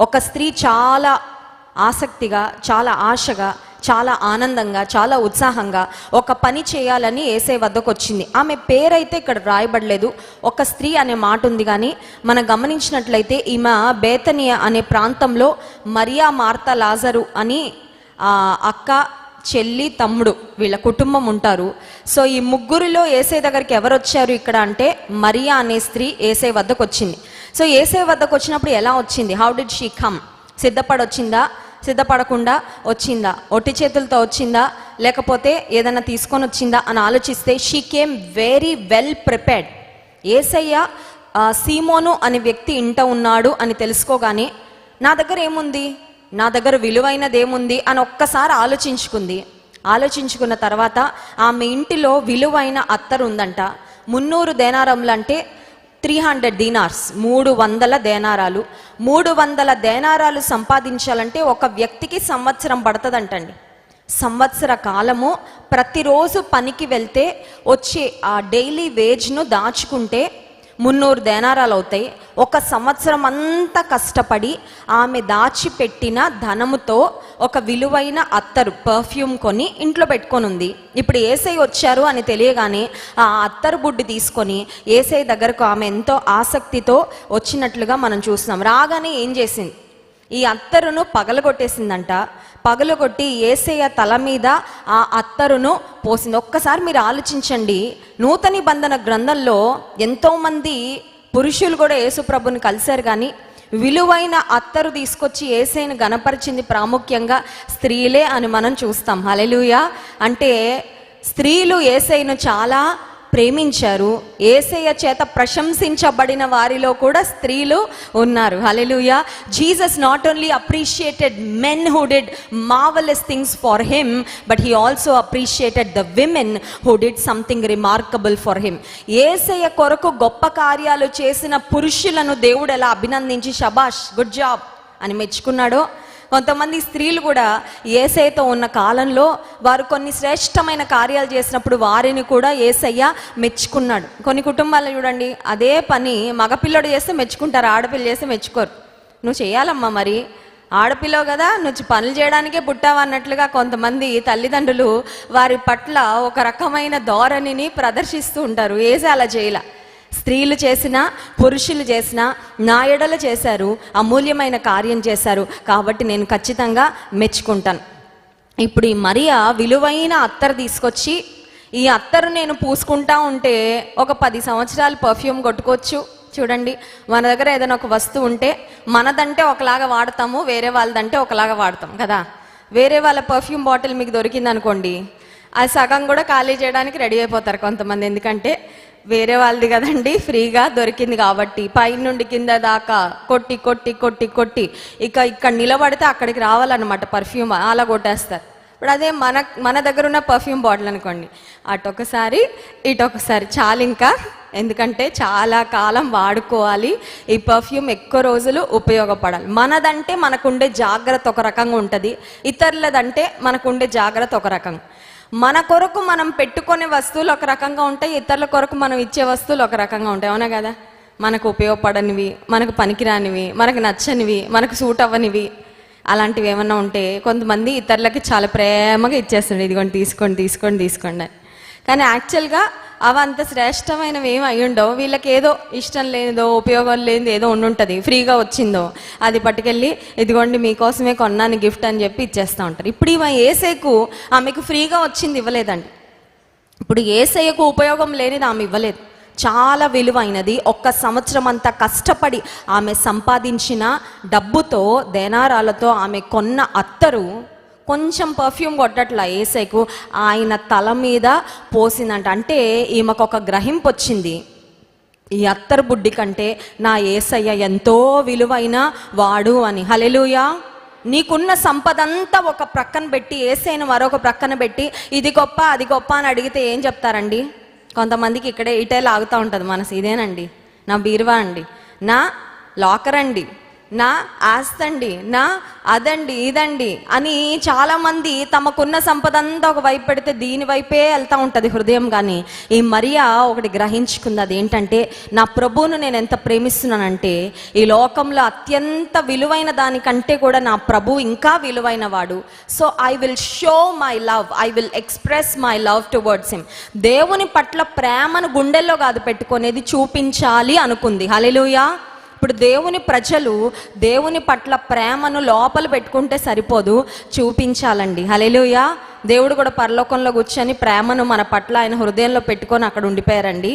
ఒక స్త్రీ చాలా ఆసక్తిగా, చాలా ఆశగా, చాలా ఆనందంగా, చాలా ఉత్సాహంగా ఒక పని చేయాలని యేసయ్య వద్దకు వచ్చింది. ఆమె పేరైతే ఇక్కడ రాయబడలేదు, ఒక స్త్రీ అనే మాట ఉంది. కానీ మనం గమనించినట్లయితే ఈమె బేతనియ అనే ప్రాంతంలో మరియా, మార్తా, లాజరు అని అక్క, చెల్లి, తమ్ముడు వీళ్ళ కుటుంబం ఉంటారు. సో ఈ ముగ్గురిలో యేసయ్య దగ్గరికి ఎవరు వచ్చారు ఇక్కడ అంటే మరియా అనే స్త్రీ యేసయ్య వద్దకు వచ్చింది. సో యేసయ్య వద్దకు వచ్చినప్పుడు ఎలా వచ్చింది? How did she come? సిద్ధపడొచ్చిందా, సిద్ధపడకుండా వచ్చిందా, ఒట్టి చేతులతో వచ్చిందా, లేకపోతే ఏదైనా తీసుకొని వచ్చిందా అని ఆలోచిస్తే she came very well prepared. Yesayya Simon అనే వ్యక్తి ఇంట ఉన్నాడు అని తెలుసుకోగానే నా దగ్గర ఏముంది, నా దగ్గర విలువైనది ఏముంది అని ఒక్కసారి ఆలోచించుకుంది. ఆలోచించుకున్న తర్వాత ఆమె ఇంటిలో విలువైన అత్తరు ఉందంట. 300 దేనారములు అంటే 300 దీనార్స్, 300 దేనారాలు. 300 దేనారాలు సంపాదించాలంటే ఒక వ్యక్తికి సంవత్సరం పడుతుందంటండి. సంవత్సర కాలము ప్రతిరోజు పనికి వెళ్తే వచ్చే ఆ డైలీ వేజ్ను దాచుకుంటే 300 దేనారాలు అవుతాయి. ఒక సంవత్సరం అంతా కష్టపడి ఆమె దాచిపెట్టిన ధనముతో ఒక విలువైన అత్తరు, పర్ఫ్యూమ్ కొని ఇంట్లో పెట్టుకొని ఉంది. ఇప్పుడు యేసయ్య వచ్చారు అని తెలియగానే ఆ అత్తరు బుడ్డి తీసుకొని యేసయ్య దగ్గరకు ఆమె ఎంతో ఆసక్తితో వచ్చినట్లుగా మనం చూస్తున్నాం. రాగానే ఏం చేసింది? ఈ అత్తరును పగలగొట్టేసిందంట. పగలగొట్టి యేసయ్య తల మీద ఆ అత్తరును పోసింది. ఒక్కసారి మీరు ఆలోచించండి, నూతన నిబంధన గ్రంథంలో ఎంతోమంది పురుషులు కూడా యేసుప్రభుని కలిశారు, కానీ విలువైన అత్తరు తీసుకొచ్చి యేసయ్యను గణపరిచింది ప్రాముఖ్యంగా స్త్రీలే అని మనం చూస్తాం. హల్లెలూయా. అంటే స్త్రీలు యేసయ్యను చాలా ప్రేమించారు. యేసయ్య చేత ప్రశంసించబడిన వారిలో కూడా స్త్రీలు ఉన్నారు. Hallelujah. Jesus not only appreciated men who did marvellous things for him, but he also appreciated the women who did something remarkable for him. Yesayya కొరకు గొప్ప కార్యాలు చేసిన పురుషులను దేవుడు ఎలా అభినందించి షబాష్, గుడ్ జాబ్ అని మెచ్చుకున్నాడో, కొంతమంది స్త్రీలు కూడా యేసయ్యతో ఉన్న కాలంలో వారు కొన్ని శ్రేష్టమైన కార్యాలు చేసినప్పుడు వారిని కూడా యేసయ్య మెచ్చుకున్నాడు. కొన్ని కుటుంబాల్లో చూడండి, అదే పని మగపిల్లడు చేస్తే మెచ్చుకుంటారు, ఆడపిల్ల చేస్తే మెచ్చుకోరు. నువ్వు చేయాలమ్మా, మరి ఆడపిల్లవు కదా, నువ్వు పనులు చేయడానికే పుట్టావు అన్నట్లుగా కొంతమంది తల్లిదండ్రులు వారి పట్ల ఒక రకమైన ధోరణిని ప్రదర్శిస్తూ ఉంటారు. యేసయ్య అలా చేయలా. స్త్రీలు చేసిన, పురుషులు చేసిన, నా ఎడల చేశారు, అమూల్యమైన కార్యం చేశారు, కాబట్టి నేను ఖచ్చితంగా మెచ్చుకుంటాను. ఇప్పుడు ఈ మరియా విలువైన అత్తరు తీసుకొచ్చి, ఈ అత్తరు నేను పూసుకుంటా ఉంటే ఒక 10 సంవత్సరాలు పర్ఫ్యూమ్ కొట్టుకోవచ్చు. చూడండి, మన దగ్గర ఏదైనా ఒక వస్తువు ఉంటే మనదంటే ఒకలాగా వాడతాము, వేరే వాళ్ళదంటే ఒకలాగా వాడతాం కదా. వేరే వాళ్ళ పర్ఫ్యూమ్ బాటిల్ మీకు దొరికింది అనుకోండి, అది సగం కూడా ఖాళీ చేయడానికి రెడీ అయిపోతారు కొంతమంది. ఎందుకంటే వేరే వాళ్ళది కదండి, ఫ్రీగా దొరికింది కాబట్టి పైనుండి కింద దాకా కొట్టి కొట్టి కొట్టి కొట్టి ఇక్కడ నిలబడితే అక్కడికి రావాలన్నమాట పర్ఫ్యూమ్, అలా కొట్టేస్తారు. ఇప్పుడు అదే మన దగ్గర ఉన్న పర్ఫ్యూమ్ బాటిల్ అనుకోండి, అటొకసారి ఇటొకసారి చాలు ఇంకా, ఎందుకంటే చాలా కాలం వాడుకోవాలి, ఈ పర్ఫ్యూమ్ ఎక్కువ రోజులు ఉపయోగపడాలి. మనదంటే మనకుండే జాగ్రత్త ఒక రకంగా ఉంటుంది, ఇతరులదంటే మనకుండే జాగ్రత్త ఒక రకంగా. మన కొరకు మనం పెట్టుకునే వస్తువులు ఒక రకంగా ఉంటాయి, ఇతరుల కొరకు మనం ఇచ్చే వస్తువులు ఒక రకంగా ఉంటాయి. అవునా కదా? మనకు ఉపయోగపడనివి, మనకు పనికిరానివి, మనకు నచ్చనివి, మనకు సూట్ అవ్వనివి, అలాంటివి ఏమన్నా ఉంటే కొంతమంది ఇతరులకి చాలా ప్రేమగా ఇచ్చేస్తుండే, ఇదిగోండి తీసుకోండి తీసుకోండి తీసుకోండి అని. కానీ యాక్చువల్గా అవి అంత శ్రేష్టమైనవి ఏమి అయి ఉండవు. వీళ్ళకి ఏదో ఇష్టం లేనిదో, ఉపయోగం లేనిదో ఏదో ఉండుంటుంది, ఫ్రీగా వచ్చిందో అది పట్టుకెళ్ళి ఇదిగోండి మీకోసమే కొన్నాను గిఫ్ట్ అని చెప్పి ఇచ్చేస్తూ ఉంటారు. ఇప్పుడు ఈమె యేసయ్యకు ఆమెకు ఫ్రీగా వచ్చింది ఇవ్వలేదండి. ఇప్పుడు యేసయ్యకు ఉపయోగం లేనిది ఆమె ఇవ్వలేదు, చాలా విలువైనది. 1 సంవత్సరం అంతా కష్టపడి ఆమె సంపాదించిన డబ్బుతో, దేనారాలతో ఆమె కొన్న అత్తరు కొంచెం పర్ఫ్యూమ్ కొట్టట్లా యేసయ్యకు, ఆయన తల మీద పోసిందంట. అంటే ఈమెకు ఒక గ్రహింపు వచ్చింది, ఈ అత్తరు బుడ్డి కంటే నా యేసయ్య ఎంతో విలువైన వాడు అని. హల్లెలూయా. నీకున్న సంపద అంతా ఒక ప్రక్కన పెట్టి యేసయ్యను మరొక ప్రక్కన పెట్టి ఇది గొప్ప అది గొప్ప అని అడిగితే ఏం చెప్తారండి? కొంతమందికి ఇటే లాగుతూ ఉంటుంది మనసు, ఇదేనండి నా బీరువా అండి, నా లాకర్ అండి, నా ఆస్తండి, నా అదండి, ఇదండి అని చాలామంది తమకున్న సంపద అంతా ఒక వైపు పెడితే దీని వైపే వెళ్తూ ఉంటుంది హృదయం. కానీ ఈ మరియా ఒకటి గ్రహించుకుంది, అదేంటంటే నా ప్రభువును నేను ఎంత ప్రేమిస్తున్నానంటే ఈ లోకంలో అత్యంత విలువైన దానికంటే కూడా నా ప్రభు ఇంకా విలువైన వాడు. So I will show my love, I will express my love towards him. దేవుని పట్ల ప్రేమను గుండెల్లో కాదు పెట్టుకునేది, చూపించాలి అనుకుంది. హల్లెలూయా. ఇప్పుడు దేవుని ప్రజలు దేవుని పట్ల ప్రేమను లోపల పెట్టుకుంటే సరిపోదు, చూపించాలండి. హల్లెలూయా. దేవుడు కూడా పరలోకంలో కూర్చొని ప్రేమను మన పట్ల ఆయన హృదయంలో పెట్టుకొని అక్కడ ఉండిపోయారండి.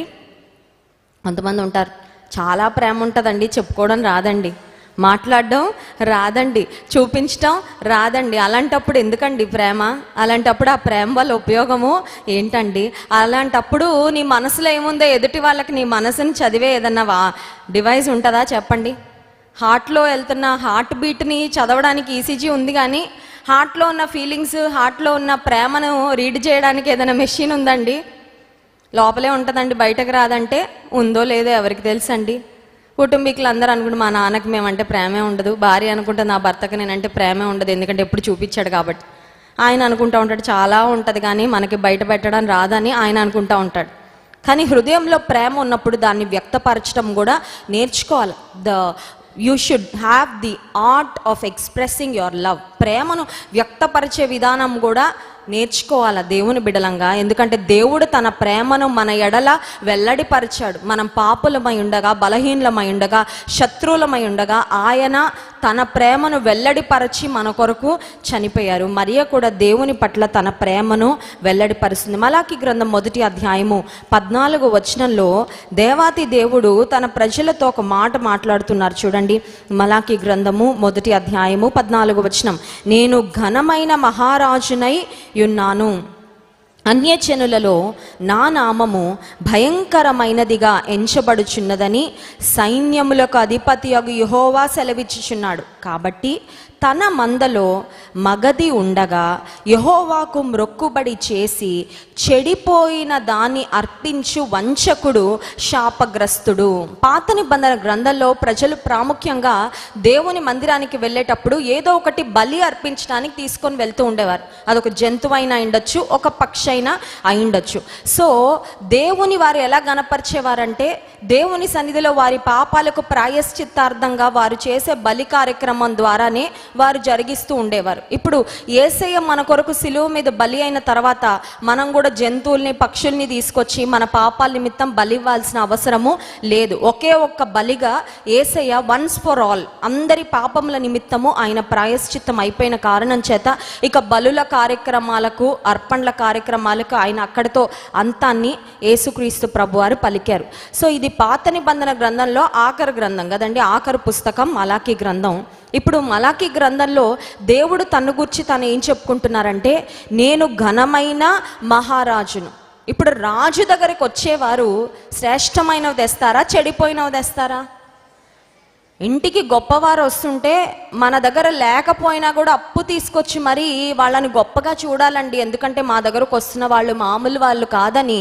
కొంతమంది ఉంటారు, చాలా ప్రేమ ఉంటుందండి, చెప్పుకోవడం రాదండి, మాట్లాడడం రాదండి, చూపించడం రాదండి. అలాంటప్పుడు ఎందుకండి ప్రేమ? అలాంటప్పుడు ఆ ప్రేమ వల్ల ఉపయోగము ఏంటండి? అలాంటప్పుడు నీ మనసులో ఏముందో ఎదుటి వాళ్ళకి నీ మనసుని చదివే ఏదన్నా డివైస్ ఉంటుందా చెప్పండి? హార్ట్లో వెళ్తున్న హార్ట్ బీట్ని చదవడానికి ఈసీజీ ఉంది, కానీ హార్ట్లో ఉన్న ఫీలింగ్స్, హార్ట్లో ఉన్న ప్రేమను రీడ్ చేయడానికి ఏదైనా మెషిన్ ఉందండి? లోపలే ఉంటుందండి, బయటకు రాదంటే ఉందో లేదో ఎవరికి తెలుసండి. కుటుంబీకులు అందరూ అనుకుంటే మా నాన్నకి మేమంటే ప్రేమే ఉండదు, భార్య అనుకుంటే నా భర్తకి నేనంటే ప్రేమే ఉండదు, ఎందుకంటే ఎప్పుడు చూపించాడు కాబట్టి. ఆయన అనుకుంటూ ఉంటాడు చాలా ఉంటుంది కానీ మనకి బయట పెట్టడం రాదని ఆయన అనుకుంటూ ఉంటాడు. కానీ హృదయంలో ప్రేమ ఉన్నప్పుడు దాన్ని వ్యక్తపరచడం కూడా నేర్చుకోవాలి. You should have the art of expressing your love. ప్రేమను వ్యక్తపరిచే విధానం కూడా నేర్చుకోవాలి దేవుని బిడలంగా. ఎందుకంటే దేవుడు తన ప్రేమను మన ఎడల వెల్లడిపరిచాడు. మనం పాపులమై ఉండగా, బలహీనమై ఉండగా, శత్రువులమై ఉండగా ఆయన తన ప్రేమను వెల్లడిపరచి మన కొరకు చనిపోయారు. మరియ కూడా దేవుని పట్ల తన ప్రేమను వెల్లడిపరుస్తుంది. మలాకి గ్రంథం 1వ అధ్యాయము 14వ వచనంలో దేవాతి దేవుడు తన ప్రజలతో ఒక మాట మాట్లాడుతున్నారు చూడండి. మలాకి గ్రంథము 1వ అధ్యాయము 14వ వచనం, నేను ఘనమైన మహారాజునై యున్నాను, అన్యజనులలో నా నామము భయంకరమైనదిగా ఎంచబడుచున్నదని సైన్యములకు అధిపతియగు యెహోవా సెలవిచ్చుచున్నాడు. కాబట్టి తన మందలో మగది ఉండగా యెహోవాకు మ్రొక్కుబడి చేసి చెడిపోయిన దాన్ని అర్పించు వంచకుడు శాపగ్రస్తుడు. పాత నిబంధన గ్రంథంలో ప్రజలు ప్రాముఖ్యంగా దేవుని మందిరానికి వెళ్ళేటప్పుడు ఏదో ఒకటి బలి అర్పించడానికి తీసుకొని వెళ్తూ ఉండేవారు. అదొక జంతువైనా అయిండొచ్చు, ఒక పక్షి అయినా అయిండొచ్చు. సో దేవుని వారు ఎలా గణపరిచేవారంటే దేవుని సన్నిధిలో వారి పాపాలకు ప్రాయశ్చిత్తార్థంగా వారు చేసే బలి కార్యక్రమం ద్వారానే వారు జరిగిస్తూ ఉండేవారు. ఇప్పుడు యేసయ్య మన కొరకు సిలువ మీద బలి అయిన తర్వాత మనం కూడా జంతువుల్ని, పక్షుల్ని తీసుకొచ్చి మన పాపాల నిమిత్తం బలి ఇవ్వాల్సిన అవసరము లేదు. ఒకే ఒక్క బలిగా యేసయ్య వన్స్ ఫర్ ఆల్ అందరి పాపముల నిమిత్తము ఆయన ప్రాయశ్చిత్తం అయిపోయిన కారణం చేత ఇక బలుల కార్యక్రమాలకు, అర్పణల కార్యక్రమాలకు ఆయన అక్కడితో అంతాన్ని యేసుక్రీస్తు ప్రభువారు పలికారు. సో ఇది పాత నిబంధన గ్రంథంలో ఆఖరి గ్రంథం కదండి, ఆఖరి పుస్తకం మలాకి గ్రంథం. ఇప్పుడు మలాకి గ్రంథంలో దేవుడు తన్ను గురించి తను ఏం చెప్పుకుంటున్నారంటే నేను ఘనమైన మహారాజును. ఇప్పుడు రాజు దగ్గరికి వచ్చేవారు శ్రేష్టమైనవి తెస్తారా, చెడిపోయినవి తెస్తారా? ఇంటికి గొప్పవారు వస్తుంటే మన దగ్గర లేకపోయినా కూడా అప్పు తీసుకొచ్చి మరీ వాళ్ళని గొప్పగా చూడాలండి. ఎందుకంటే మా దగ్గరకు వస్తున్న వాళ్ళు మామూలు వాళ్ళు కాదని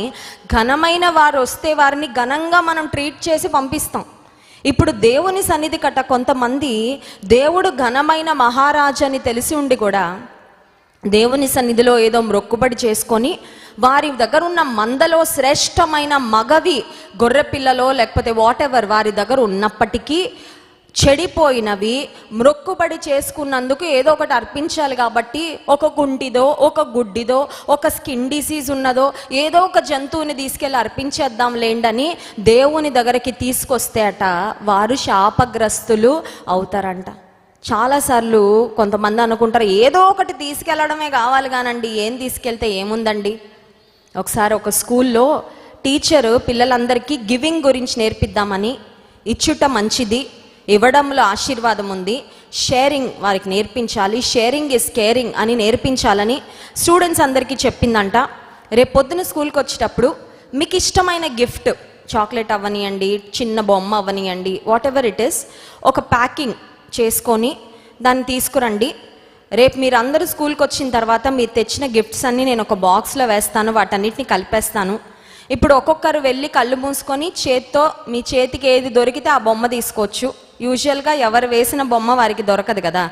ఘనమైన వారు వస్తే వారిని ఘనంగా మనం ట్రీట్ చేసి పంపిస్తాం. ఇప్పుడు దేవుని సన్నిధి కట్ట కొంతమంది దేవుడు ఘనమైన మహారాజు అని తెలిసి ఉండి కూడా దేవుని సన్నిధిలో ఏదో మ్రొక్కుబడి చేసుకొని వారి దగ్గర ఉన్న మందలో శ్రేష్టమైన మగవి గొర్రె పిల్లలో లేకపోతే వాట్ ఎవర్ వారి దగ్గర ఉన్నప్పటికీ చెడిపోయినవి మ్రొక్కుబడి చేసుకున్నందుకు ఏదో ఒకటి అర్పించాలి కాబట్టి ఒక గుంటిదో, ఒక గుడ్డిదో, ఒక స్కిన్ డిసీజ్ ఉన్నదో ఏదో ఒక జంతువుని తీసుకెళ్ళి అర్పించేద్దాం లేండని దేవుని దగ్గరికి తీసుకొస్తే అట వారు శాపగ్రస్తులు అవుతారంట. చాలాసార్లు కొంతమంది అనుకుంటారు ఏదో ఒకటి తీసుకెళ్ళడమే కావాలి కానండి, ఏం తీసుకెళ్తే ఏముందండి. ఒకసారి ఒక స్కూల్లో టీచరు పిల్లలందరికీ గివింగ్ గురించి నేర్పిద్దామని, ఇచ్చుట మంచిది, ఇవ్వడంలో ఆశీర్వాదం ఉంది, షేరింగ్ వారికి నేర్పించాలి, షేరింగ్ ఇస్ కేరింగ్ అని నేర్పించాలని స్టూడెంట్స్ అందరికీ చెప్పిందంట. రేపు పొద్దున స్కూల్కి వచ్చేటప్పుడు మీకు ఇష్టమైన గిఫ్ట్, చాక్లెట్ అవ్వనియండి, చిన్న బొమ్మ అవ్వనియండి, వాట్ ఎవర్ ఇట్ ఈస్, ఒక ప్యాకింగ్ చేసుకొని దాన్ని తీసుకురండి. రేపు మీరు అందరూ స్కూల్కి వచ్చిన తర్వాత మీరు తెచ్చిన గిఫ్ట్స్ అన్నీ నేను ఒక బాక్స్లో వేస్తాను, వాటన్నిటిని కలిపేస్తాను. ఇప్పుడు ఒక్కొక్కరు వెళ్ళి కళ్ళు మూసుకొని చేత్తో మీ చేతికి ఏది దొరికితే ఆ బొమ్మ తీసుకోవచ్చు. యూజువల్గా ఎవరు వేసిన బొమ్మ వారికి దొరకదు కదా,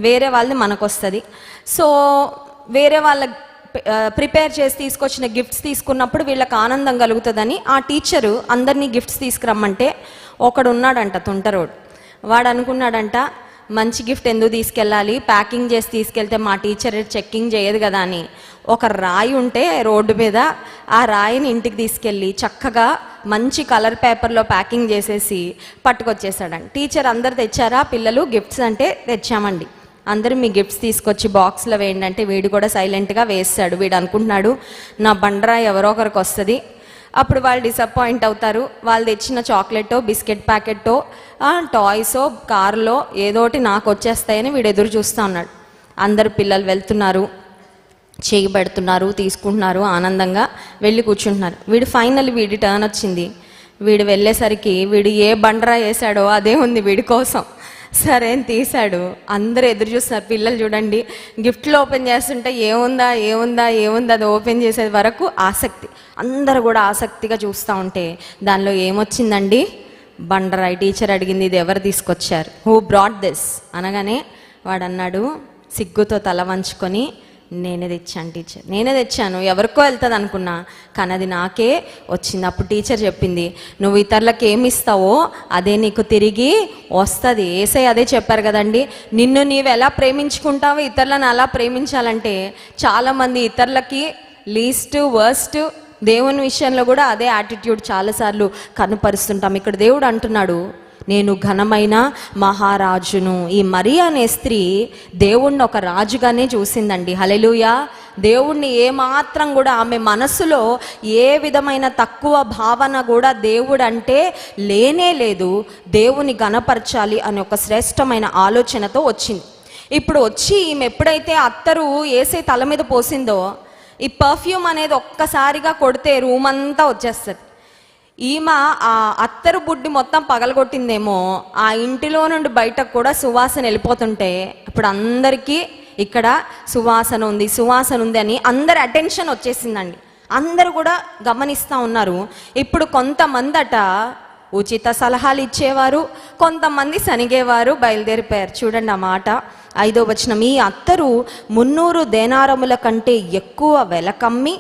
వేరే వాళ్ళది మనకు వస్తుంది. సో వేరే వాళ్ళ ప్రిపేర్ చేసి తీసుకొచ్చిన గిఫ్ట్స్ తీసుకున్నప్పుడు వీళ్ళకి ఆనందం కలుగుతుందని ఆ టీచరు అందరినీ గిఫ్ట్స్ తీసుకురమ్మంటే ఒకడు ఉన్నాడంట తుంటరోడు. వాడు అనుకున్నాడంట, మంచి గిఫ్ట్ ఎందుకు తీసుకెళ్ళాలి, ప్యాకింగ్ చేసి తీసుకెళ్తే మా టీచర్ చెక్కింగ్ చేయదు కదా అని ఒక రాయి ఉంటే రోడ్డు మీద ఆ రాయిని ఇంటికి తీసుకెళ్ళి చక్కగా మంచి కలర్ పేపర్లో ప్యాకింగ్ చేసేసి పట్టుకొచ్చేసాడండి. టీచర్ అందరు తెచ్చారా పిల్లలు గిఫ్ట్స్ అంటే తెచ్చామండి, అందరూ మీ గిఫ్ట్స్ తీసుకొచ్చి బాక్స్లో వేయండి అంటే వీడు కూడా సైలెంట్గా వేస్తాడు. వీడు అనుకుంటున్నాడు నా బండరా ఎవరో ఒకరికి వస్తుంది. అప్పుడు వాళ్ళు డిసప్పాయింట్ అవుతారు. వాళ్ళు తెచ్చిన చాక్లెట్టో బిస్కెట్ ప్యాకెట్టో టాయ్సో కారులో ఏదోటి నాకు వచ్చేస్తాయని వీడు ఎదురు చూస్తూ ఉన్నాడు. అందరు పిల్లలు వెళ్తున్నారు, చేయి పెడుతున్నారు, తీసుకుంటున్నారు, ఆనందంగా వెళ్ళి కూర్చుంటున్నారు. వీడి టర్న్ వచ్చింది. వీడు వెళ్ళేసరికి వీడు ఏ బండరా వేసాడో అదే ఉంది వీడి కోసం. సరే అని తీశాడు. అందరూ ఎదురు చూస్తున్నారు. పిల్లలు చూడండి గిఫ్ట్లు ఓపెన్ చేస్తుంటే ఏముందా ఏముందా ఏముందా అది ఓపెన్ చేసే వరకు ఆసక్తి, అందరూ కూడా ఆసక్తిగా చూస్తూ ఉంటే దానిలో ఏమొచ్చిందండి, బండరాయి. టీచర్ అడిగింది ఇది ఎవరు తీసుకొచ్చారు, హూ బ్రాట్ దిస్ అనగానే వాడు అన్నాడు సిగ్గుతో తల వంచుకొని, నేనే తెచ్చాను టీచర్, నేనే తెచ్చాను, ఎవరికో వెళ్తుంది అనుకున్నా కానీ అది నాకే వచ్చింది. అప్పుడు టీచర్ చెప్పింది, నువ్వు ఇతరులకు ఏమి ఇస్తావో అదే నీకు తిరిగి వస్తుంది. యేసయ్య అదే చెప్పారు కదండి, నిన్ను నీవు ఎలా ప్రేమించుకుంటావో ఇతరులను అలా ప్రేమించాలంటే చాలామంది ఇతరులకి లీస్ట్ వర్స్ట్, దేవుని విషయంలో కూడా అదే యాటిట్యూడ్ చాలాసార్లు కనుపరుస్తుంటాం. ఇక్కడ దేవుడు అంటున్నాడు, నేను ఘనమైన మహారాజును. ఈ మరియా అనే స్త్రీ దేవుణ్ణి ఒక రాజుగానే చూసిందండి. హల్లెలూయా. దేవుణ్ణి ఏమాత్రం కూడా ఆమె మనసులో ఏ విధమైన తక్కువ భావన కూడా దేవుడు అంటే లేనే లేదు. దేవుని ఘనపరచాలి అనే ఒక శ్రేష్టమైన ఆలోచనతో వచ్చింది. ఇప్పుడు వచ్చి ఈమె ఎప్పుడైతే అత్తరు ఏసే తల మీద పోసిందో ఈ పర్ఫ్యూమ్ అనేది ఒక్కసారిగా కొడితే రూమ్ అంతా వచ్చేస్తుంది. ఈమె ఆ అత్తరు బుడ్డి మొత్తం పగలగొట్టిందేమో, ఆ ఇంటిలో నుండి బయటకు కూడా సువాసన వెళ్ళిపోతుంటే ఇప్పుడు అందరికీ ఇక్కడ సువాసన ఉంది సువాసన ఉంది అని అందరి అటెన్షన్ వచ్చేసిందండి. అందరూ కూడా గమనిస్తూ ఉన్నారు. ఇప్పుడు కొంతమందట ఉచిత సలహాలు ఇచ్చేవారు, కొంతమంది సనిగేవారు బయలుదేరిపోయారు. చూడండి ఆ మాట 5వ వచనం, ఈ అత్తరు 300 దేనారముల కంటే ఎక్కువ వెల కమ్మి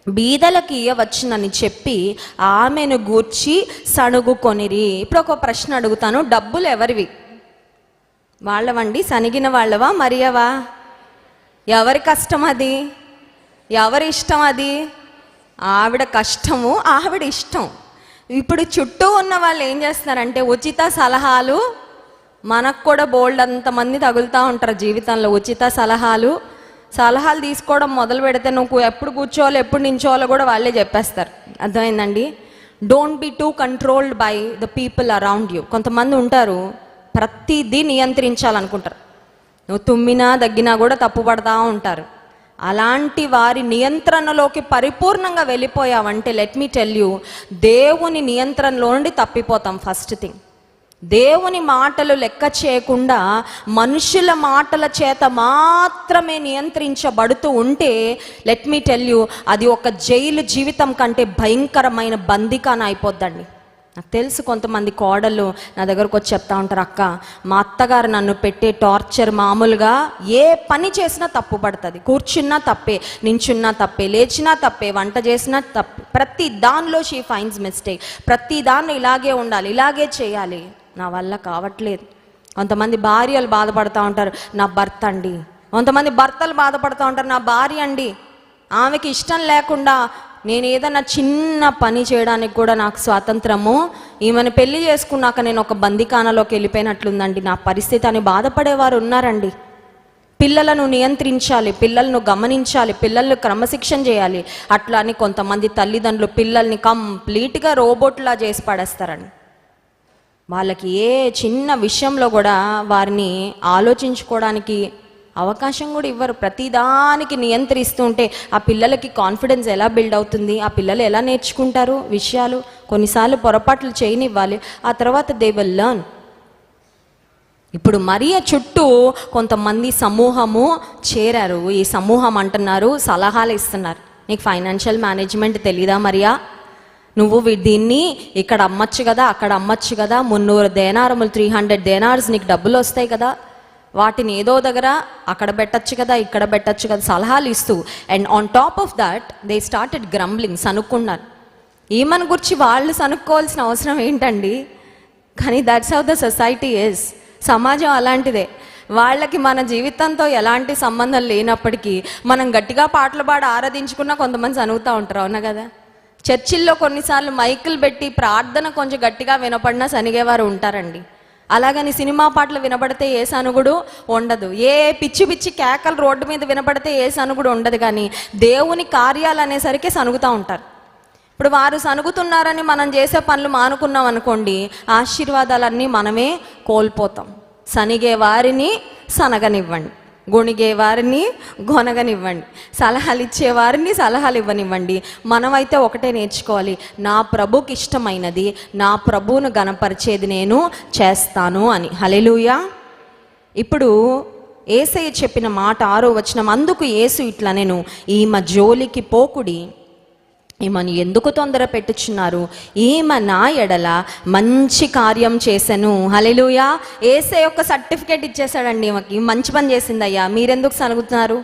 బీదలకి ఇయ్యవచ్చునని చెప్పి ఆమెను గూర్చి సణుగుకొనిరి. ఇప్పుడు ఒక ప్రశ్న అడుగుతాను, డబ్బులు ఎవరివి? వాళ్ళవండి, సనిగిన వాళ్ళవా మరియవా? ఎవరి కష్టం అది, ఎవరి ఇష్టం అది? ఆవిడ కష్టము, ఆవిడ ఇష్టం. ఇప్పుడు చుట్టూ ఉన్న వాళ్ళు ఏం చేస్తున్నారంటే ఉచిత సలహాలు, మనకు కూడా బోల్డ్ అంతమంది తగులుతూ ఉంటారు జీవితంలో. ఉచిత సలహాలు తీసుకోవడం మొదలు పెడితే నువ్వు ఎప్పుడు కూర్చోవాలో ఎప్పుడు నించోవాలో కూడా వాళ్ళే చెప్పేస్తారు. అర్థమైందండి? Don't be too controlled by the people around you. కొంతమంది ఉంటారు ప్రతిదీ నియంత్రించాలనుకుంటారు. నువ్వు తుమ్మినా దగ్గినా కూడా తప్పు పడతా ఉంటారు. అలాంటి వారి నియంత్రణలోకి పరిపూర్ణంగా వెళ్ళిపోయావంటే లెట్ మీ టెల్ యూ, దేవుని నియంత్రణలో నుండి తప్పిపోతాం. ఫస్ట్ థింగ్, దేవుని మాటలు లెక్క చేయకుండా మనుషుల మాటల చేత మాత్రమే నియంత్రించబడుతూ ఉంటే లెట్ మీ టెల్ యూ, అది ఒక జైలు జీవితం కంటే భయంకరమైన బందికాన అయిపోద్దండి. నాకు తెలుసు కొంతమంది కోడళ్ళు నా దగ్గరకు వచ్చి చెప్తా ఉంటారు, అక్క మా అత్తగారు నన్ను పెట్టే టార్చర్ మామూలుగా ఏ పని చేసినా తప్పు పడుతుంది. కూర్చున్నా తప్పే, నించున్నా తప్పే, లేచినా తప్పే, వంట చేసినా తప్పే, ప్రతి దానిలో షీ ఫైండ్స్ మిస్టేక్. ప్రతి దానిలో ఇలాగే ఉండాలి, ఇలాగే చేయాలి. నా వల్ల కావట్లేదు. కొంతమంది భార్యలు బాధపడుతూ ఉంటారు, నా భర్త అండి. కొంతమంది భర్తలు బాధపడుతూ ఉంటారు, నా భార్య అండి. ఆమెకి ఇష్టం లేకుండా నేను ఏదైనా చిన్న పని చేయడానికి కూడా నాకు స్వాతంత్రము, ఈమెను పెళ్లి చేసుకున్నాక నేను ఒక బందికానలోకి వెళ్ళిపోయినట్లుందండి నా పరిస్థితి అని బాధపడేవారు ఉన్నారండి. పిల్లలను నియంత్రించాలి, పిల్లలను గమనించాలి, పిల్లలను క్రమశిక్షణ చేయాలి. అట్లా అని కొంతమంది తల్లిదండ్రులు పిల్లల్ని కంప్లీట్గా రోబోట్లా చేసి పడేస్తారండి. వాళ్ళకి ఏ చిన్న విషయంలో కూడా వారిని ఆలోచించుకోవడానికి అవకాశం కూడా ఇవ్వరు. ప్రతిదానికి నియంత్రిస్తూ ఉంటే ఆ పిల్లలకి కాన్ఫిడెన్స్ ఎలా బిల్డ్ అవుతుంది? ఆ పిల్లలు ఎలా నేర్చుకుంటారు విషయాలు? కొన్నిసార్లు పొరపాట్లు చేయనివ్వాలి, ఆ తర్వాత దే విల్ లెర్న్. ఇప్పుడు మరియ చుట్టూ కొంతమంది సమూహము చేరారు. ఈ సమూహం అంటున్నారు, సలహాలు ఇస్తున్నారు. నీకు ఫైనాన్షియల్ మేనేజ్మెంట్ తెలీదా మరియా? నువ్వు దీన్ని ఇక్కడ అమ్మచ్చు కదా, అక్కడ అమ్మచ్చు కదా, 300 దేనారములు 300 దేనార్స్ నీకు డబ్బులు వస్తాయి కదా, వాటిని ఏదో దగ్గర అక్కడ పెట్టచ్చు కదా, ఇక్కడ పెట్టచ్చు కదా, సలహాలు ఇస్తూ. And on top of that they started grumbling, సనుక్కున్నారు. ఈమెను గురించి వాళ్ళు సనుక్కోవాల్సిన అవసరం ఏంటండి? కానీ that's how the society is. సమాజం అలాంటిదే. వాళ్ళకి మన జీవితంతో ఎలాంటి సంబంధం లేనప్పటికీ మనం గట్టిగా పాటలు పాడి ఆరాధించుకున్నా కొంతమంది సనుగుతూ ఉంటారు, అవునా కదా? చర్చిల్లో కొన్నిసార్లు మైకులు పెట్టి ప్రార్థన కొంచెం గట్టిగా వినపడినా సనిగేవారు ఉంటారండి. అలాగని సినిమా పాటలు వినపడితే ఏ సనుగుడు ఉండదు, ఏ పిచ్చి పిచ్చి కేకలు రోడ్డు మీద వినపడితే ఏ సనుగుడు ఉండదు. కానీ దేవుని కార్యాలు అనేసరికి సనుగుతూ ఉంటారు. ఇప్పుడు వారు సనుగుతున్నారని మనం చేసే పనులు మానుకున్నాం అనుకోండి, ఆశీర్వాదాలన్నీ మనమే కోల్పోతాం. సనిగే వారిని సనగనివ్వండి, గొణిగే వారిని గొనగనివ్వండి, సలహాలు ఇచ్చేవారిని సలహాలు ఇవ్వనివ్వండి. మనమైతే ఒకటే నేర్చుకోవాలి, నా ప్రభుకి ఇష్టమైనది, నా ప్రభువును గణపరిచేది నేను చేస్తాను అని. హల్లెలూయా. ఇప్పుడు యేసయ్య చెప్పిన మాట 6వ వచనం, అందుకు యేసు ఇట్లా నేను ఈమె జోలికి పోకుడి, ఈమెను ఎందుకు తొందర పెట్టుచున్నారు, ఈమె నా ఎడల మంచి కార్యం చేశాను. హల్లెలూయా. యేసయ్య యొక్క సర్టిఫికేట్ ఇచ్చేసాడండి, ఈమెకి మంచి పని చేసిందయ్యా, మీరెందుకు సనుగుతున్నారు?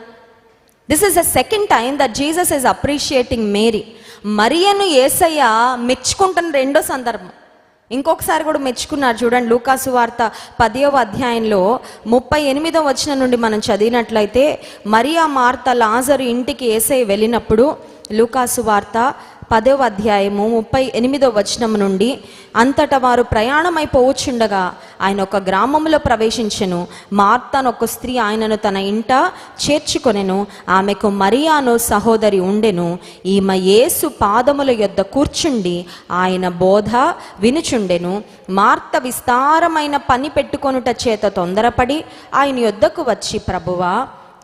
This is the second time that Jesus is appreciating Mary. మరియను యేసయ్య మెచ్చుకుంటున్న రెండో సందర్భం. ఇంకొకసారి కూడా మెచ్చుకున్నారు. చూడండి, లూకాసు వార్త 10వ అధ్యాయంలో 38వ వచనం నుండి మనం చదివినట్లయితే, మరియా మార్త లాజరు ఇంటికి యేసయ్య వెళ్ళినప్పుడు, లూకాసు వార్త 10వ అధ్యాయము 38వ వచనం నుండి, అంతటా వారు ప్రయాణమైపోవచ్చుండగా ఆయన ఒక గ్రామంలో ప్రవేశించెను. మార్తను ఒక స్త్రీ ఆయనను తన ఇంట చేర్చుకొనెను. ఆమెకు మరియాను సహోదరి ఉండెను. ఈమె యేసు పాదముల యొద్ద కూర్చుండి ఆయన బోధ వినుచుండెను. మార్త విస్తారమైన పని పెట్టుకొనుట చేత తొందరపడి ఆయన యొద్దకు వచ్చి, ప్రభువా,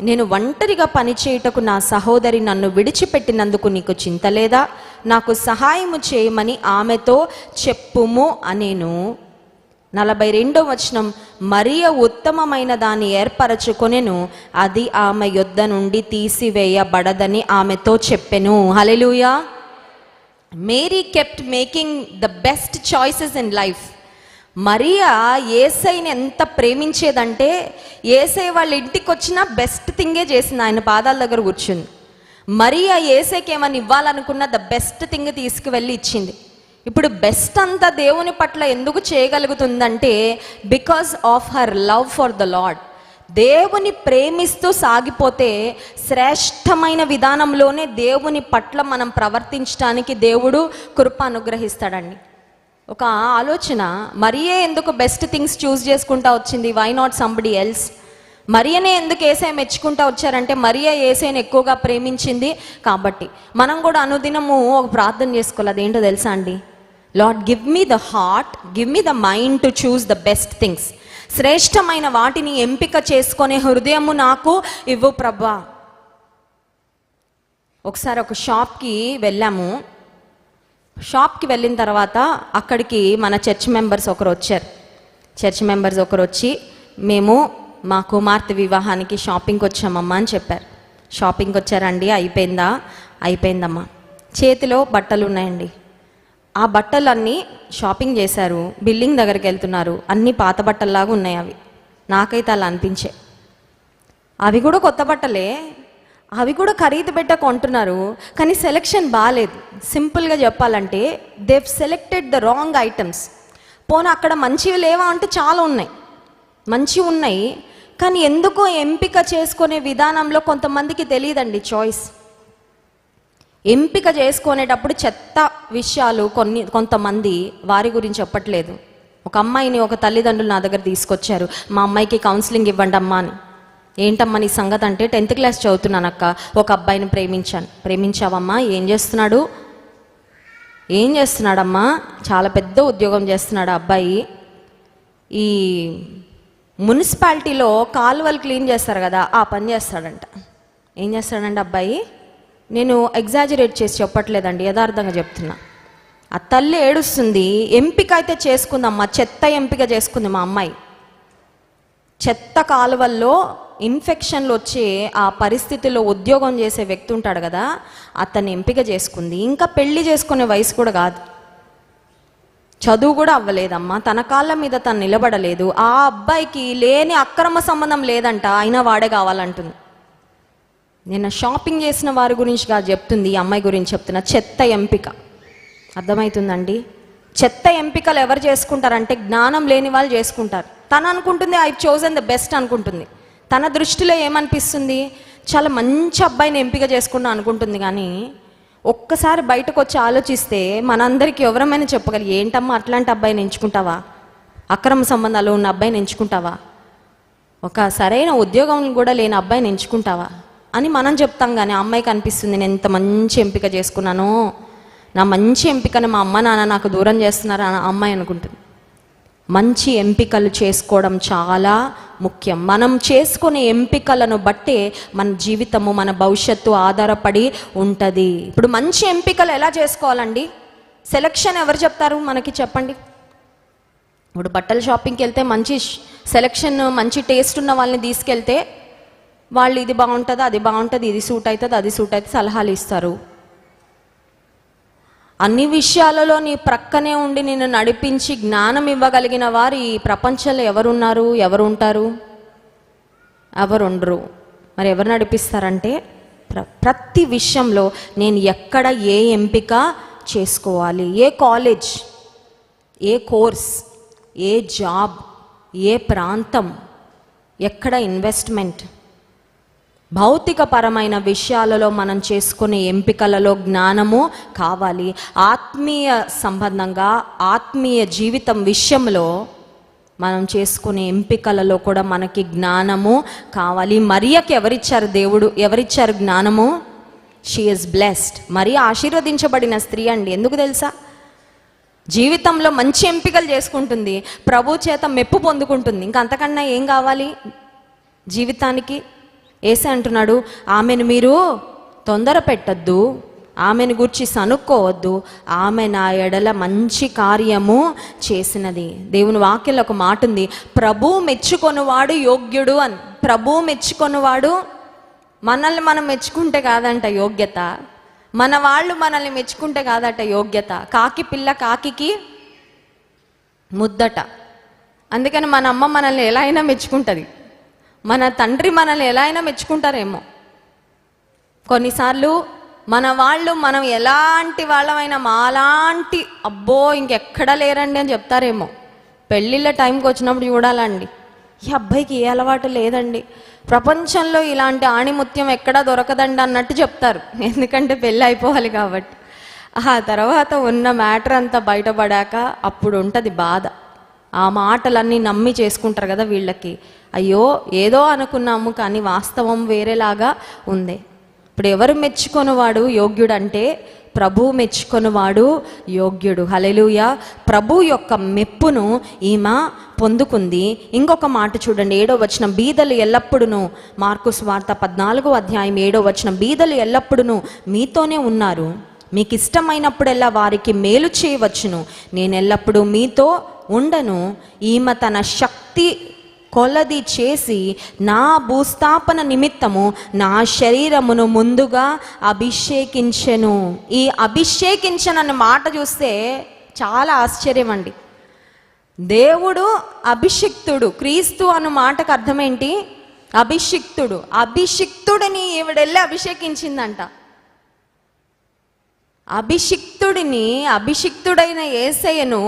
నేను ఒంటరిగా పనిచేయుటకు నా సహోదరి నన్ను విడిచిపెట్టినందుకు నీకు చింత లేదా? నాకు సహాయము చేయమని ఆమెతో చెప్పుము అనేను. 42వ వచనం, మరియ ఉత్తమమైన దాన్ని ఏర్పరచుకొనెను, అది ఆమె యొద్ద నుండి తీసివేయబడదని ఆమెతో చెప్పెను. Hallelujah. Mary kept making the best choices in life. Mariya యేసయ్యని ఎంత ప్రేమించేదంటే, యేసయ్య వాళ్ళ ఇంటికి వచ్చిన బెస్ట్ థింగే చేసింది, ఆయన పాదాల దగ్గర కూర్చుంది. మరియా యేసయ్యకి ఏమని ఇవ్వాలనుకున్న ద బెస్ట్ థింగ్ తీసుకువెళ్ళి ఇచ్చింది. ఇప్పుడు బెస్ట్ అంతా దేవుని పట్ల ఎందుకు చేయగలుగుతుందంటే, because of her love for the Lord. దేవుని ప్రేమిస్తూ సాగిపోతే శ్రేష్టమైన విధానంలోనే దేవుని పట్ల మనం ప్రవర్తించడానికి దేవుడు కృప అనుగ్రహిస్తాడండి. ఒక ఆలోచన, మరియే ఎందుకు బెస్ట్ థింగ్స్ చూస్ చేసుకుంటా వచ్చింది? Why not somebody else? మరియనే ఎందుకు యేసయ్య మెచ్చుకుంటా వచ్చారంటే, మరియ యేసయ్యని ఎక్కువగా ప్రేమించింది కాబట్టి. మనం కూడా అనుదినము ఒక ప్రార్థన చేసుకోవాలి. అదేంటో తెలుసా అండి? Lord, give me the heart, give me the mind to choose the best things. శ్రేష్టమైన వాటిని ఎంపిక చేసుకునే హృదయము నాకు ఇవ్వు ప్రభా. ఒకసారి ఒక షాప్కి వెళ్ళాము. షాప్కి వెళ్ళిన తర్వాత అక్కడికి మన చర్చ్ మెంబర్స్ ఒకరు వచ్చి, మేము మా కుమార్తె వివాహానికి షాపింగ్కి వచ్చామమ్మా అని చెప్పారు. షాపింగ్కి వచ్చారండి, అయిపోయిందా? అయిపోయిందమ్మా. చేతిలో బట్టలు ఉన్నాయండి. ఆ బట్టలన్నీ షాపింగ్ చేశారు, బిల్లింగ్ దగ్గరికి వెళ్తున్నారు. అన్నీ పాత బట్టల్లాగా ఉన్నాయి అవి. నాకైతే అలా అనిపించే. అవి కూడా కొత్త బట్టలే, అవి కూడా ఖరీదు పెట్ట కొంటున్నారు, కానీ సెలెక్షన్ బాగాలేదు. సింపుల్గా చెప్పాలంటే they've selected the wrong items. పోనీ అక్కడ మంచివి లేవా అంటే చాలా ఉన్నాయి, మంచివి ఉన్నాయి, కానీ ఎందుకో ఎంపిక చేసుకునే విధానంలో కొంతమందికి తెలియదండి చాయిస్. ఎంపిక చేసుకునేటప్పుడు చెత్త విషయాలు కొంతమంది వారి గురించి చెప్పట్లేదు. ఒక అమ్మాయిని ఒక తల్లిదండ్రులు నా దగ్గర తీసుకొచ్చారు, మా అమ్మాయికి కౌన్సిలింగ్ ఇవ్వండి అమ్మా అని. ఏంటమ్మా నీ సంగతి అంటే, 10th క్లాస్ చదువుతున్నానక్క, ఒక అబ్బాయిని ప్రేమించాను. ప్రేమించావమ్మా? ఏం చేస్తున్నాడమ్మా? చాలా పెద్ద ఉద్యోగం చేస్తున్నాడు ఆ అబ్బాయి. ఈ మున్సిపాలిటీలో కాలువలు క్లీన్ చేస్తారు కదా, ఆ పని చేస్తాడంట. ఏం చేస్తాడండి అబ్బాయి? నేను ఎగ్జాజరేట్ చేసి చెప్పట్లేదండి, యథార్థంగా చెప్తున్నా. ఆ తల్లి ఏడుస్తుంది. ఎంపిక అయితే చేసుకుందమ్మా, చెత్త ఎంపిక చేసుకుంది మా అమ్మాయి. చెత్త కాలువల్లో ఇన్ఫెక్షన్లు వచ్చే ఆ పరిస్థితుల్లో ఉద్యోగం చేసే వ్యక్తి ఉంటాడు కదా, అతన్ని ఎంపిక చేసుకుంది. ఇంకా పెళ్లి చేసుకునే వయసు కూడా కాదు, చదువు కూడా అవ్వలేదమ్మా, తన కాళ్ళ మీద తను నిలబడలేదు. ఆ అబ్బాయికి లేని అక్రమ సంబంధం లేదంట, అయినా వాడే కావాలంటుంది. నిన్న షాపింగ్ చేసిన వారి గురించి కాదు చెప్తుంది, ఈ అమ్మాయి గురించి చెప్తున్నా. చెత్త ఎంపిక, అర్థమవుతుందండి? చెత్త ఎంపికలు ఎవరు చేసుకుంటారంటే జ్ఞానం లేని వాళ్ళు చేసుకుంటారు. తను అనుకుంటుంది ఐ చోజన్ ద బెస్ట్ అనుకుంటుంది. తన దృష్టిలో ఏమనిపిస్తుంది, చాలా మంచి అబ్బాయిని ఎంపిక చేసుకున్నా అనుకుంటుంది. కానీ ఒక్కసారి బయటకు వచ్చి ఆలోచిస్తే మనందరికీ ఎవరమైనా చెప్పగలి, ఏంటమ్మా అట్లాంటి అబ్బాయిని ఎంచుకుంటావా, అక్రమ సంబంధాలు ఉన్న అబ్బాయిని ఎంచుకుంటావా, ఒక సరైన ఉద్యోగం కూడా లేని అబ్బాయిని ఎంచుకుంటావా అని మనం చెప్తాం. కానీ ఆ అమ్మాయికి అనిపిస్తుంది, నేను ఎంత మంచి ఎంపిక చేసుకున్నానో, నా మంచి ఎంపికను మా అమ్మ నాన్న నాకు దూరం చేస్తున్నారు అని అమ్మాయి అనుకుంటుంది. మంచి ఎంపికలు చేసుకోవడం చాలా ముఖ్యం. మనం చేసుకునే ఎంపికలను బట్టే మన జీవితము, మన భవిష్యత్తు ఆధారపడి ఉంటుంది. ఇప్పుడు మంచి ఎంపికలు ఎలా చేసుకోవాలండి? సెలక్షన్ ఎవరు చెప్తారు మనకి, చెప్పండి. ఇప్పుడు బట్టల షాపింగ్కి వెళ్తే మంచి సెలక్షన్, మంచి టేస్ట్ ఉన్న వాళ్ళని తీసుకెళ్తే వాళ్ళు ఇది బాగుంటుంది, అది బాగుంటుంది, ఇది సూట్ అవుతుంది, అది సూట్ అవుతుంది సలహాలు ఇస్తారు. అన్ని విషయాలలో నీ ప్రక్కనే ఉండి నిన్ను నడిపించి జ్ఞానం ఇవ్వగలిగిన వారు ఈ ప్రపంచంలో ఎవరున్నారు, ఎవరు ఉంటారు? ఎవరు ఉండరు. మరి ఎవరు నడిపిస్తారంటే ప్రతి విషయంలో నేను ఎక్కడ ఏ ఎంపిక చేసుకోవాలి, ఏ కాలేజ్, ఏ కోర్స్, ఏ జాబ్, ఏ ప్రాంతం, ఎక్కడ ఇన్వెస్ట్మెంట్, భౌతికపరమైన విషయాలలో మనం చేసుకునే ఎంపికలలో జ్ఞానము కావాలి. ఆత్మీయ సంబంధంగా, ఆత్మీయ జీవితం విషయంలో మనం చేసుకునే ఎంపికలలో కూడా మనకి జ్ఞానము కావాలి. మరియకి ఎవరిచ్చారు దేవుడు, ఎవరిచ్చారు జ్ఞానము? She is blessed. మరియ ఆశీర్వదించబడిన స్త్రీ అండి. ఎందుకు తెలుసా? జీవితంలో మంచి ఎంపికలు చేసుకుంటుంది, ప్రభు చేత మెప్పు పొందుకుంటుంది. ఇంకా అంతకన్నా ఏం కావాలి జీవితానికి? యేసే అంటున్నాడు, ఆమెను మీరు తొందర పెట్టద్దు, ఆమెను గూర్చి సనుక్కోవద్దు, ఆమె నా ఎడల మంచి కార్యము చేసినది. దేవుని వాక్యంలో ఒక మాట ఉంది, ప్రభు మెచ్చుకొనువాడు యోగ్యుడు అని. ప్రభు మెచ్చుకొనువాడు, మనల్ని మనం మెచ్చుకుంటే కాదంట యోగ్యత, మన వాళ్ళు మనల్ని మెచ్చుకుంటే కాదట యోగ్యత. కాకి పిల్ల కాకికి ముద్దట. అందుకని మన అమ్మ మనల్ని ఎలా అయినా మెచ్చుకుంటుంది, మన తండ్రి మనల్ని ఎలా అయినా మెచ్చుకుంటారేమో. కొన్నిసార్లు మన వాళ్ళు మనం ఎలాంటి వాళ్ళమైనా మాలాంటి అబ్బో ఇంకెక్కడా లేరండి అని చెప్తారేమో. పెళ్ళిళ్ళ టైంకి వచ్చినప్పుడు చూడాలండి, ఈ అబ్బాయికి ఏ అలవాటు లేదండి, ప్రపంచంలో ఇలాంటి ఆణిముత్యం ఎక్కడా దొరకదండి అన్నట్టు చెప్తారు. ఎందుకంటే పెళ్ళి అయిపోవాలి కాబట్టి. ఆ తర్వాత ఉన్న మ్యాటర్ అంతా బయటపడాక అప్పుడు ఉంటుంది బాధ. ఆ మాటలన్నీ నమ్మి చేసుకుంటారు కదా వీళ్ళకి, అయ్యో ఏదో అనుకున్నాము కానీ వాస్తవం వేరేలాగా ఉంది. ఇప్పుడు ఎవరు మెచ్చుకొనివాడు యోగ్యుడు అంటే ప్రభు మెచ్చుకొనివాడు యోగ్యుడు. హల్లెలూయా. ప్రభు యొక్క మెప్పును ఈమె పొందుకుంది. ఇంకొక మాట చూడండి, 7వ వచనం, బీదలు ఎల్లప్పుడూ, మార్కు సువార్త 14వ అధ్యాయం 7వ వచనం, బీదలు ఎల్లప్పుడూ మీతోనే ఉన్నారు, మీకు ఇష్టమైనప్పుడెల్లా వారికి మేలు చేయవచ్చును, నేను ఎల్లప్పుడూ మీతో ఉండను. ఈమె తన శక్తి కొలది చేసి నా భూస్థాపన నిమిత్తము నా శరీరమును ముందుగా అభిషేకించెను. ఈ అభిషేకించనన్న మాట చూస్తే చాలా ఆశ్చర్యం అండి. దేవుడు అభిషిక్తుడు, క్రీస్తు అన్న మాటకు అర్థం ఏంటి? అభిషిక్తుడు. అభిషిక్తుడిని ఈవిడెళ్ళి అభిషేకించిందంట. అభిషిక్తుడైన యేసయ్యను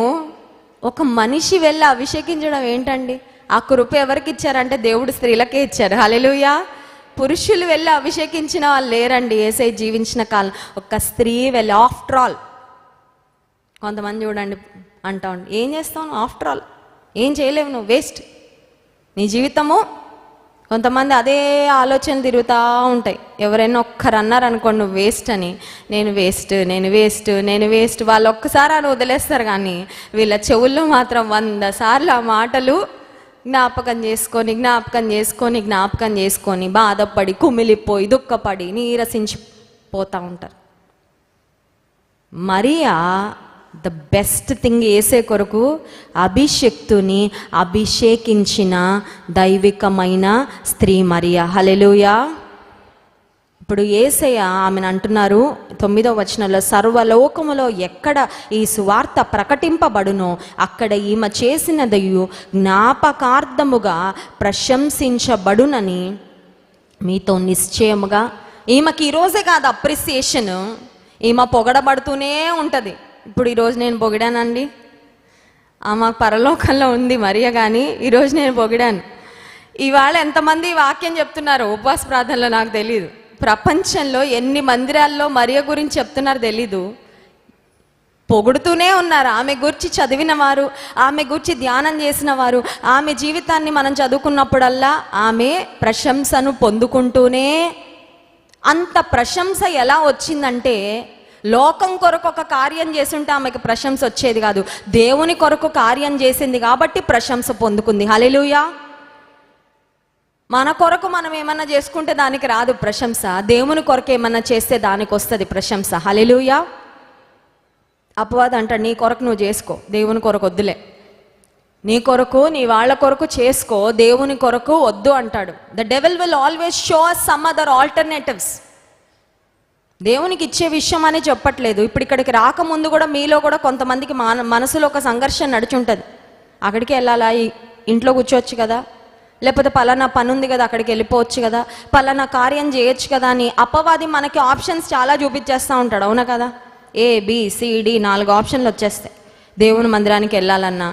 ఒక మనిషి వెళ్ళి అభిషేకించడం ఏంటండి? ఆ కృప ఎవరికి ఇచ్చారంటే దేవుడు స్త్రీలకే ఇచ్చారు. హల్లెలూయా. పురుషులు వెళ్ళి అభిషేకించిన వాళ్ళు లేరండి యేసయ్య జీవించిన కాలం. ఒక స్త్రీ వెళ్ళి, ఆఫ్టర్ ఆల్ కొంతమంది చూడండి అంటా ఉండి, ఏం చేస్తావు ఆఫ్టర్ ఆల్, ఏం చేయలేవు నువ్వు, వేస్ట్ నీ జీవితము. కొంతమంది అదే ఆలోచన తిరుగుతూ ఉంటాయి. ఎవరైనా ఒక్కరు అన్నారనుకోండి నువ్వు వేస్ట్ అని, నేను వేస్ట్, నేను వేస్ట్, నేను వేస్ట్, వాళ్ళు ఒక్కసారి అని వదిలేస్తారు. కానీ వీళ్ళ చెవుల్లో మాత్రం 100 సార్లు ఆ మాటలు జ్ఞాపకం చేసుకొని బాధపడి, కుమిలిపోయి, దుఃఖపడి, నీరసించిపోతూ ఉంటారు. మరియా ద బెస్ట్ థింగ్ యేసే కొరకు అభిషిక్తుని అభిషేకించిన దైవికమైన స్త్రీ మరియా. హల్లెలూయా. ఇప్పుడు యేసయ్య ఆమెను అంటున్నారు 9వ వచనంలో, సర్వలోకములో ఎక్కడ ఈ సువార్త ప్రకటింపబడునో అక్కడ ఈమె చేసినదయు జ్ఞాపకార్థముగా ప్రశంసించబడునని మీతో నిశ్చయముగా. ఈమెకి ఈరోజే కాదు అప్రిసియేషన్, ఈమె పొగడబడుతూనే ఉంటుంది. ఇప్పుడు ఈరోజు నేను పొగిడానండి, ఆమె పరలోకంలో ఉంది మరియ, కానీ ఈరోజు నేను పొగిడాను. ఇవాళ ఎంతమంది వాక్యం చెప్తున్నారు ఉపవాస ప్రార్థనలో నాకు తెలీదు. ప్రపంచంలో ఎన్ని మందిరాల్లో మరియ గురించి చెప్తున్నారు తెలీదు, పొగుడుతూనే ఉన్నారు. ఆమె గురించి చదివిన వారు, ఆమె గురించి ధ్యానం చేసిన వారు, ఆమె జీవితాన్ని మనం చదువుకున్నప్పుడల్లా ఆమె ప్రశంసను పొందుకుంటూనే. అంత ప్రశంస ఎలా వచ్చిందంటే, లోకం కొరకు ఒక కార్యం చేసుంటే ఆమెకు ప్రశంస వచ్చేది కాదు, దేవుని కొరకు కార్యం చేసింది కాబట్టి ప్రశంస పొందుకుంది. హల్లెలూయా. మన కొరకు మనం ఏమన్నా చేసుకుంటే దానికి రాదు ప్రశంస, దేవుని కొరకు ఏమన్నా చేస్తే దానికి వస్తుంది ప్రశంస. హల్లెలూయా. అపవాది అంటాడు, నీ కొరకు నువ్వు చేసుకో, దేవుని కొరకు వద్దులే, నీ కొరకు నీ వాళ్ళ కొరకు చేసుకో, దేవుని కొరకు వద్దు అంటాడు. The devil will always show some other alternatives. దేవునికి ఇచ్చే విషయం అని చెప్పట్లేదు. ఇప్పుడు ఇక్కడికి రాకముందు కూడా మీలో కూడా కొంతమందికి మనసులో ఒక సంఘర్షణ నడుచుంటుంది. అక్కడికి వెళ్ళాలా, ఇంట్లో కూర్చోవచ్చు కదా, లేకపోతే పలానా పని ఉంది కదా అక్కడికి వెళ్ళిపోవచ్చు కదా, పలానా కార్యం చేయొచ్చు కదా అని అపవాది మనకి ఆప్షన్స్ చాలా చూపించేస్తూ ఉంటాడు. అవునా కదా? ABCD 4 ఆప్షన్లు వచ్చేస్తాయి. దేవుని మందిరానికి వెళ్ళాలన్నా,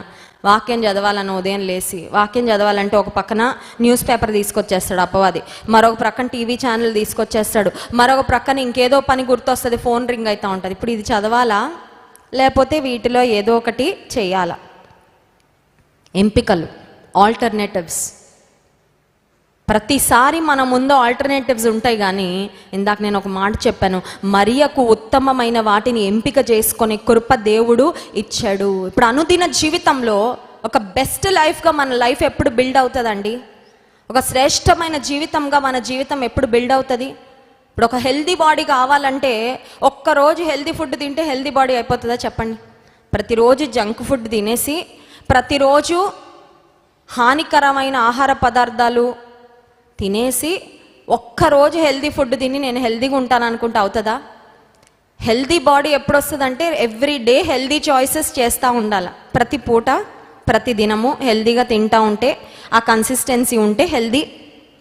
వాక్యం చదవాలన్న, ఉదయం లేచి వాక్యం చదవాలంటే ఒక పక్కన న్యూస్ పేపర్ తీసుకొచ్చేస్తాడు అపవాది, మరొక ప్రక్కన టీవీ ఛానల్ తీసుకొచ్చేస్తాడు, మరొక ప్రక్కన ఇంకేదో పని గుర్తొస్తుంది, ఫోన్ రింగ్ అవుతూ ఉంటుంది. ఇప్పుడు ఇది చదవాలా లేకపోతే వీటిలో ఏదో ఒకటి చేయాలా? ఎంపికలు, ఆల్టర్నేటివ్స్. ప్రతిసారి మన ముందు ఆల్టర్నేటివ్స్ ఉంటాయి, కానీ ఇందాక నేను ఒక మాట చెప్పాను, మరియకు ఉత్తమమైన వాటిని ఎంపిక చేసుకునే కృప దేవుడు ఇచ్చాడు. ఇప్పుడు అనుదిన జీవితంలో ఒక బెస్ట్ లైఫ్గా మన లైఫ్ ఎప్పుడు బిల్డ్ అవుతుందండి? ఒక శ్రేష్టమైన జీవితంగా మన జీవితం ఎప్పుడు బిల్డ్ అవుతుంది? ఇప్పుడు ఒక హెల్దీ బాడీ కావాలంటే ఒక్కరోజు హెల్దీ ఫుడ్ తింటే హెల్దీ బాడీ అయిపోతుందా చెప్పండి? ప్రతిరోజు జంక్ ఫుడ్ తినేసి, ప్రతిరోజు హానికరమైన ఆహార పదార్థాలు తినేసి ఒక్కరోజు హెల్దీ ఫుడ్ తిని నేను హెల్దీగా ఉంటాను అనుకుంటే అవుతుందా? హెల్దీ బాడీ ఎప్పుడు వస్తుందంటే ఎవ్రీ డే హెల్దీ చాయిసెస్ చేస్తూ ఉండాలి. ప్రతి పూట ప్రతి దినము హెల్దీగా తింటూ ఉంటే, ఆ కన్సిస్టెన్సీ ఉంటే హెల్దీ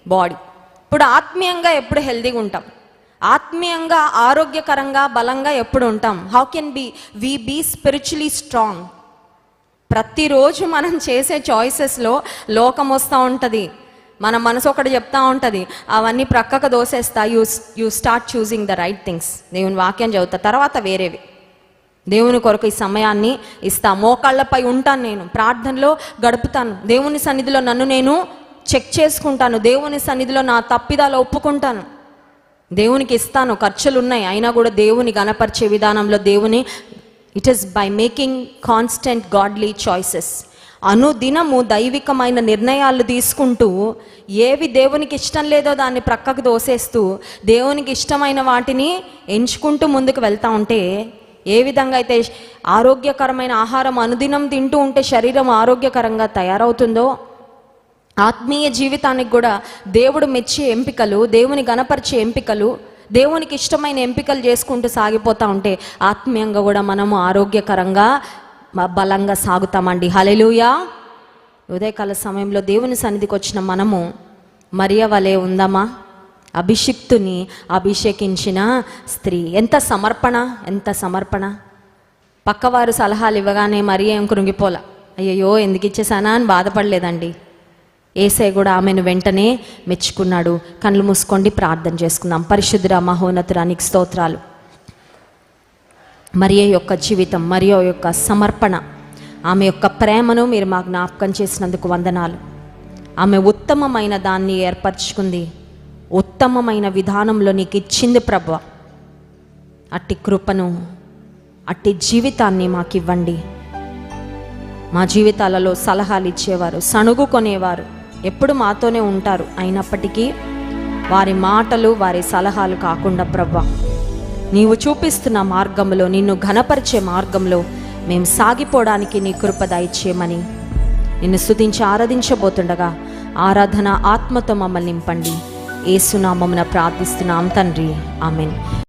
బాడీ. ఇప్పుడు ఆత్మీయంగా ఎప్పుడు హెల్దీగా ఉంటాం? ఆత్మీయంగా ఆరోగ్యకరంగా బలంగా ఎప్పుడు ఉంటాం? How can we be spiritually strong? ప్రతిరోజు మనం చేసే చాయిసెస్లో లోకం వస్తూ ఉంటుంది, మన మనసు ఒకటి చెప్తా ఉంటుంది, అవన్నీ ప్రక్కకు దోసేస్తా. You start choosing the right things. దేవుని వాక్యం చదువుతా, తర్వాత వేరేవి. దేవుని కొరకు ఈ సమయాన్ని ఇస్తా, మోకాళ్ళపై ఉంటాను, నేను ప్రార్థనలో గడుపుతాను, దేవుని సన్నిధిలో నన్ను నేను చెక్ చేసుకుంటాను, దేవుని సన్నిధిలో నా తప్పిదాలు ఒప్పుకుంటాను, దేవునికి ఇస్తాను. ఖర్చులు ఉన్నాయి అయినా కూడా దేవుని గణపరిచే విధానంలో దేవుని, it is by making constant godly choices. అనుదినము దైవికమైన నిర్ణయాలు తీసుకుంటూ, ఏవి దేవునికి ఇష్టం లేదో దాన్ని ప్రక్కకు దోసేస్తూ దేవునికి ఇష్టమైన వాటిని ఎంచుకుంటూ ముందుకు వెళ్తూ ఉంటే, ఏ విధంగా అయితే ఆరోగ్యకరమైన ఆహారం అనుదినం తింటూ ఉంటే శరీరం ఆరోగ్యకరంగా తయారవుతుందో, ఆత్మీయ జీవితానికి కూడా దేవుడు మెచ్చే ఎంపికలు, దేవుని గణపరిచే ఎంపికలు, దేవునికి ఇష్టమైన ఎంపికలు చేసుకుంటూ సాగిపోతూ ఉంటే ఆత్మీయంగా కూడా మనము ఆరోగ్యకరంగా బలంగా సాగుతామండి. హల్లెలూయా. ఉదయకాల సమయంలో దేవుని సన్నిధికి వచ్చిన మనము మరియ వలె ఉందామా? అభిషిక్తుని అభిషేకించిన స్త్రీ. ఎంత సమర్పణ, ఎంత సమర్పణ! పక్కవారు సలహాలు ఇవ్వగానే మరియ ఏం కృంగిపోలా, అయ్యయ్యో ఎందుకు ఇచ్చేసానా అని బాధపడలేదండి. యేసయ్య కూడా ఆమెను వెంటనే మెచ్చుకున్నాడు. కళ్ళు మూసుకోండి, ప్రార్థన చేసుకుందాం. పరిశుద్ధుడా, మహోన్నతురానికి స్తోత్రాలు. మరియ యొక్క జీవితం, మరియ యొక్క సమర్పణ, ఆమె యొక్క ప్రేమను మీరు మాకు జ్ఞాపకం చేసినందుకు వందనాలు. ఆమె ఉత్తమమైన దాన్ని ఏర్పరచుకుంది, ఉత్తమమైన విధానంలో నీకు ఇచ్చింది ప్రభువా. అట్టి కృపను, అట్టి జీవితాన్ని మాకు ఇవ్వండి. మా జీవితాలలో సలహాలు ఇచ్చేవారు, సణుగుకొనేవారు ఎప్పుడు మాతోనే ఉంటారు. అయినప్పటికీ వారి మాటలు, వారి సలహాలు కాకుండా ప్రభువా, నీవు చూపిస్తున్న మార్గంలో, నిన్ను ఘనపరిచే మార్గంలో మేము సాగిపోవడానికి నీ కృప దయచేయమని నిన్ను స్తుతించి ఆరాధించబోతుండగా ఆరాధన ఆత్మతో మమ్మల్ని నింపండి. యేసు నామమున ప్రార్థిస్తున్నాం తండ్రి, ఆమేన్.